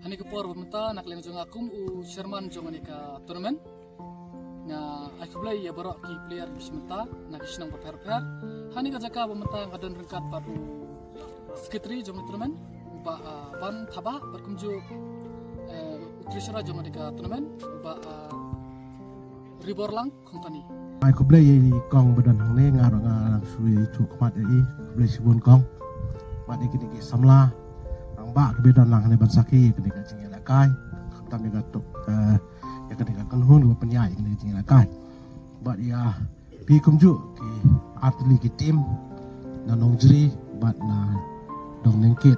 Hani ko por bumta nakleng jong akum u Sherman jong ni ka tournament. Na aku play ya barok ki player bismenta na kisnang paper. Hani ka jaka bumta ngadon rengkat padu sekretari jong tournament. Ba ban thaba berkumju treasurer jong ni ka tournament ba Riborlang company. Aku play kong badan hang ne ngarang ngarang sui cuk mat play sibun kong. Mat iki iki samla ba ke bedan lang ne bansaki ke dika jingela kai tam juga tuk ya ke dika kan hun penyai ke jingela kai bat ya pi kumju ki atli ki tim na nongjri bat na dong nengkit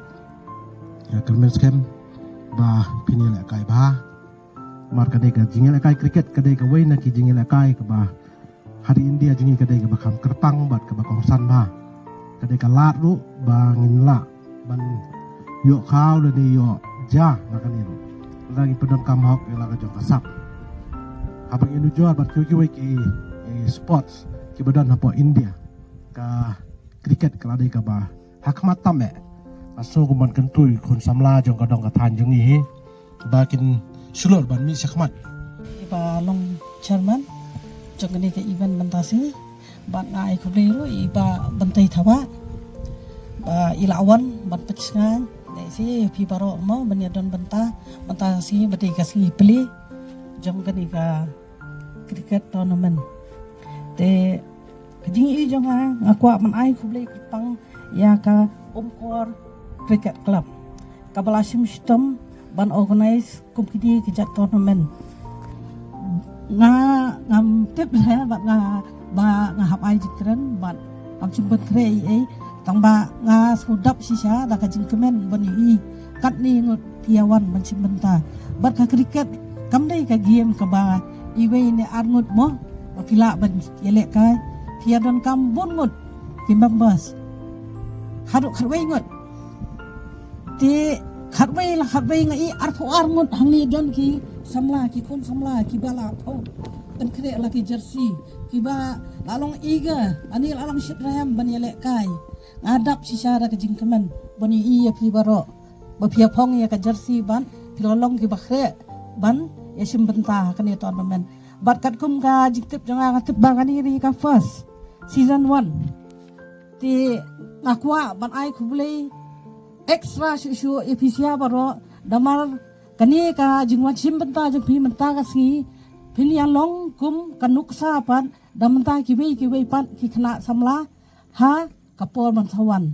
ya kermen skem ba pinila kai ba mar ke dika jingela kai cricket ke dika wei na ki jingela kai ke ba hari India jingi ke dika bakam kerpang bat ke bakong san ba ke dika lat lu ba ngin la ban yo kau le ni yo ja makan ini lagi pedon kamhok yang lagi jong kasap abang ini jual bat kyu ki sports ki badan hapo India ka cricket kala dei ka ba hakmat tame aso ko man kentui kun samla jong kadong katan jong ni bakin sulur ban mi sakmat iba long chairman jong ni ke event mentasi bat ngai ko le iba bantai thawa ba ilawan bat pecngan si pi baro mo banyadon benta si beti kasi peli jom kani ka cricket tournament te kajing i jong akwa man ai kublai pang ya ka umkor cricket club kabalasim system ban organize kompetisi kijat tournament nga ngam tip ha bat nga ba nga hap ai jikren bat am chumbet kre ai tang ba nga sudap sisa da kajing kemen bani kat ni ngut tiawan mancim benta bat ka cricket kam dai ka game ka ba iwe ne arngut mo pila ban yelek kai tiadon kam bon ngut kimbang bas haruk kharwei ngut ti kharwei ngai arpo arngut hangni don ki samla ki kon samla ki bala thau kan kre la ki jersey ki ba lalong iga ani lalong shitraham ban yelek kai ngadap sisa da kajing kemen bani iya pi baro ba pia phong ya ka jersey ban pilolong ki bakhre ban ya sim benta kan ya tournament bat kat kum ka jiktip janga ka tip bangani ri ka first season 1 ti nakwa ban ai khubulei extra shu episia baro damar kani ka jingwa sim benta jeng pi menta ka si pilian long kum kanuksa pan damenta ki wei pan ki khna samla ha kapol man sawan